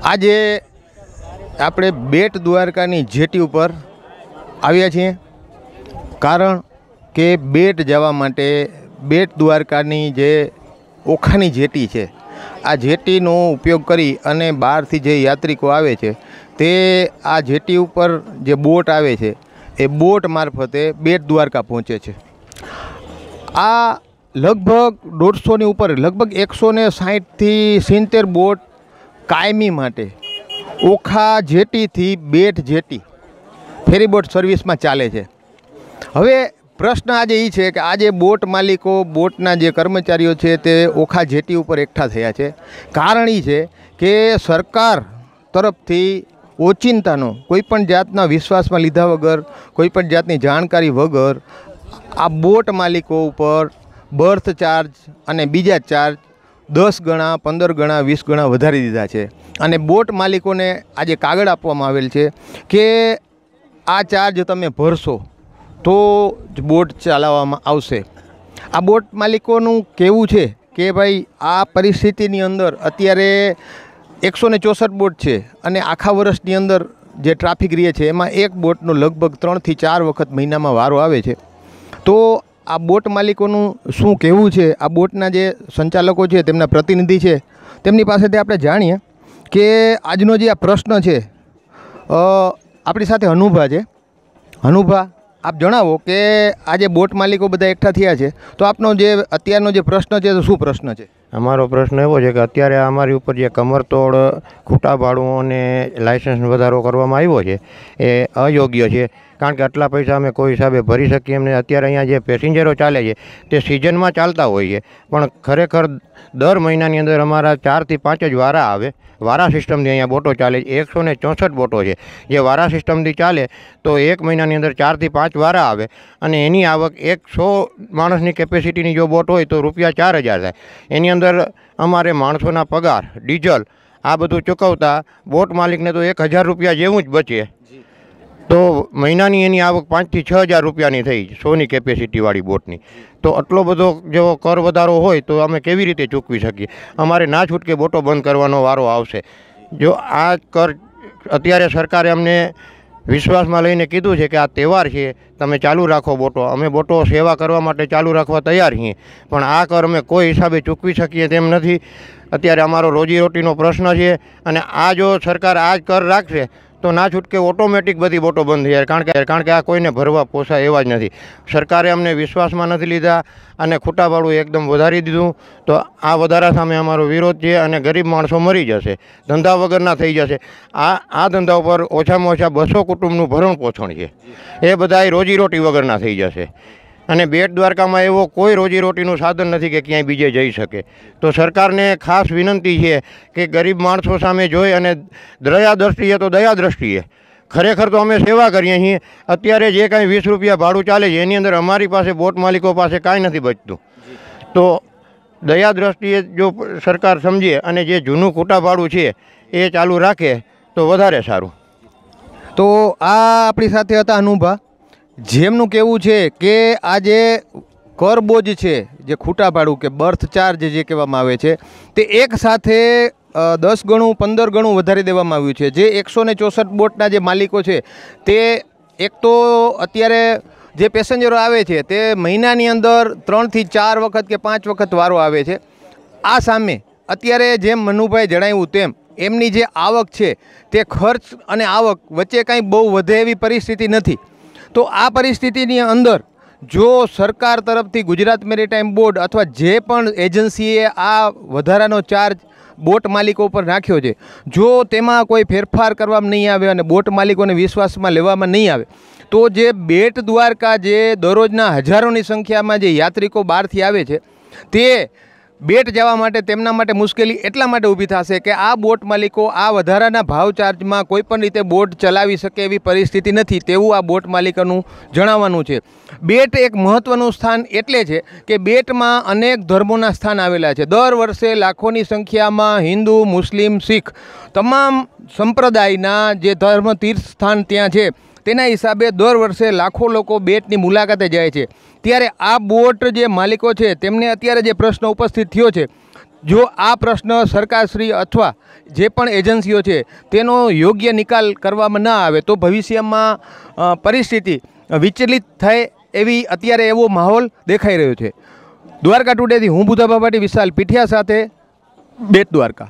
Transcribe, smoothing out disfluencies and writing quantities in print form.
આજે આપણે બેટ દ્વારકાની જેટી ઉપર આવ્યા છીએ, કારણ કે બેટ જવા માટે બેટ દ્વારકાની જે ઓખાની જેટી છે, આ જેટીનો ઉપયોગ કરી અને બહારથી જે યાત્રિકો આવે છે તે આ જેટી ઉપર જે બોટ આવે છે એ બોટ મારફતે બેટ દ્વારકા પહોંચે છે। આ લગભગ 150ની ઉપર, લગભગ 160થી 70 બોટ કાયમી માટે ઓખા જેટીથી બેટ જેટી ફેરીબોટ સર્વિસમાં ચાલે છે। હવે પ્રશ્ન આજે એ છે કે આજે બોટ માલિકો, બોટના જે કર્મચારીઓ છે તે ઓખા જેટી ઉપર એકઠા થયા છે। કારણ એ છે કે સરકાર તરફથી ઓચિંતાનો કોઈપણ જાતના વિશ્વાસમાં લીધા વગર, કોઈપણ જાતની જાણકારી વગર આ બોટ માલિકો ઉપર બર્થ ચાર્જ અને બીજા ચાર્જ 10 ગણા, 15 ગણા, 20 ગણા વધારી દીધા છે। અને બોટ માલિકોને આજે કાગળ આપવામાં આવેલ છે કે આ ચાર્જ તમે ભરશો તો જ બોટ ચલાવવામાં આવશે। આ બોટ માલિકોનું કહેવું છે કે ભાઈ આ પરિસ્થિતિની અંદર અત્યારે 164 બોટ છે અને આખા વર્ષની અંદર જે ટ્રાફિક રહે છે એમાં એક બોટનો લગભગ 3 થી 4 વખત મહિનામાં વારો આવે છે। તો આ બોટ માલિકોનું શું કહેવું છે, આ બોટના જે સંચાલકો છે, તેમના પ્રતિનિધિ છે, તેમની પાસેથી આપણે જાણીએ કે આજનો જે આ પ્રશ્ન છે। આપણી સાથે અનુભા છે। અનુભા, આપ જણાવો કે આજે બોટ માલિકો બધા એકઠા થયા છે તો આપનો જે અત્યારનો જે પ્રશ્ન છે તો શું પ્રશ્ન છે? અમારો પ્રશ્ન એવો છે કે અત્યારે અમારી ઉપર જે કમરતોડ ખૂટા ભાડું અને લાઇસન્સ વધારો કરવામાં આવ્યો છે એ અયોગ્ય છે। કારણ કે આટલા પૈસા અમે કોઈ હિસાબે ભરી શકીએ એમ નહીં। અત્યારે અહીંયા જે પેસેન્જરો ચાલે છે તે સિઝનમાં ચાલતા હોય છે, પણ ખરેખર દર મહિનાની અંદર અમારા 4 થી 5 જ વારા આવે। વારા સિસ્ટમથી અહીંયા બોટો ચાલે છે। 164 બોટો છે જે વારા સિસ્ટમથી ચાલે તો એક મહિનાની અંદર 4 થી 5 વારા આવે અને એની આવક 100 માણસની કેપેસિટીની જો બોટ હોય તો ₹4000 થાય। એની અંદર અમારે માણસોના પગાર, ડીઝલ આ બધું ચૂકવતા બોટ માલિકને તો ₹1000 જેવું જ બચે। તો મહિનાની એની આવક 5 થી 6000 રૂપિયાની થઈ 100ની કેપેસિટીવાળી બોટની। તો આટલો બધો જો કર વધારો હોય તો અમે કેવી રીતે ચૂકવી શકીએ? અમારે ના છૂટકે બોટો બંધ કરવાનો વારો આવશે। જો આ કર અત્યારે સરકારે અમને વિશ્વાસમાં લઈને કીધું છે કે આ તહેવાર છે, તમે ચાલુ રાખો બોટો, અમે બોટો સેવા કરવા માટે ચાલુ રાખવા તૈયાર છીએ, પણ આ કર અમે કોઈ હિસાબે ચૂકવી શકીએ તેમ નથી। અત્યારે અમારો રોજીરોટીનો પ્રશ્ન છે અને આ જો સરકાર આ જ કર રાખશે તો ના છૂટકે ઓટોમેટિક બધી બોટો બંધ થઈ જાય। કારણ કે આ કોઈને ભરવા પોસાય એવા જ નથી। સરકારે અમને વિશ્વાસમાં નથી લીધા અને ખૂટા ભાડું એકદમ વધારી દીધું। તો આ વધારા સામે અમારો વિરોધ છે અને ગરીબ માણસો મરી જશે, ધંધા વગરના થઈ જશે। આ ધંધા ઉપર ઓછામાં ઓછા 200 કુટુંબનું ભરણ પોષણ છે, એ બધાય રોજીરોટી વગરના થઈ જશે। અને બેટ દ્વારકામાં એવો કોઈ રોજીરોટીનું સાધન નથી કે ક્યાંય બીજે જઈ શકે। તો સરકારને ખાસ વિનંતી છે કે ગરીબ માણસો સામે જોઈ અને દયા દ્રષ્ટિએ તો દયા દ્રષ્ટિએ ખરેખર તો અમે સેવા કરીએ છીએ। અત્યારે જે કાંઈ ₹20 ભાડું ચાલે છે એની અંદર અમારી પાસે બોટ માલિકો પાસે કાંઈ નથી બચતું। તો દયા દ્રષ્ટિએ જો સરકાર સમજે અને જે જૂનું ખૂટા ભાડું છે એ ચાલુ રાખે તો વધારે સારું। તો આ આપણી સાથે હતા અનુભા, જેમનું કહેવું છે કે આ જે કરબોજ છે, જે ખૂટા ભાડું કે બર્થ ચાર્જ જે કહેવામાં આવે છે તે એક સાથે 10 ગણું 15 ગણું વધારી દેવામાં આવ્યું છે। જે 164 બોટના જે માલિકો છે તે એક તો અત્યારે જે પેસેન્જરો આવે છે તે મહિનાની અંદર 3 થી 4 વખત કે 5 વખત વારો આવે છે। આ સામે અત્યારે જેમ મનુભાઈ જણાવ્યું તેમ એમની જે આવક છે તે ખર્ચ અને આવક વચ્ચે કાંઈ બહુ વધે એવી પરિસ્થિતિ નથી। તો આ પરિસ્થિતિની અંદર જો સરકાર તરફથી ગુજરાત મેરીટાઈમ બોર્ડ અથવા જે પણ એજન્સીએ આ વધારાનો ચાર્જ બોટ માલિકો પર નાખ્યો છે, જો તેમાં કોઈ ફેરફાર કરવામાં નહીં આવે અને બોટ માલિકોને વિશ્વાસમાં લેવામાં નહીં આવે તો જે બેટ દ્વારકા જે દરરોજના હજારોની સંખ્યામાં જે યાત્રિકો બહારથી આવે છે તે બેટ જવા માટે તેમના માટે મુશ્કેલી એટલા માટે ઊભી થશે કે આ બોટ માલિકો આ વધારાના ભાવ ચાર્જમાં કોઈપણ રીતે બોટ ચલાવી શકે એવી પરિસ્થિતિ નથી, તેવું આ બોટ માલિકોનું જણાવવાનું છે। બેટ એક મહત્ત્વનું સ્થાન એટલે છે કે બેટમાં અનેક ધર્મોના સ્થાન આવેલા છે। દર વર્ષે લાખોની સંખ્યામાં હિન્દુ, મુસ્લિમ, શીખ તમામ સંપ્રદાયના જે ધર્મ તીર્થ સ્થાન ત્યાં છે તેના હિસાબે દર વર્ષે લાખો લોકો બેટની મુલાકાતે જાય છે। ત્યારે આ બોટ જે માલિકો છે તેમને અત્યારે જે પ્રશ્ન ઉપસ્થિત થયો છે જો આ પ્રશ્ન સરકારશ્રી અથવા જે પણ એજન્સીઓ છે તેનો યોગ્ય નિકાલ કરવામાં ન આવે તો ભવિષ્યમાં પરિસ્થિતિ વિચલિત થાય એવી અત્યારે એવો માહોલ દેખાઈ રહ્યો છે. દ્વારકા ટુડેથી હું બુધાભા પાટી, વિશાલ પીઠિયા સાથે બેટ દ્વારકા.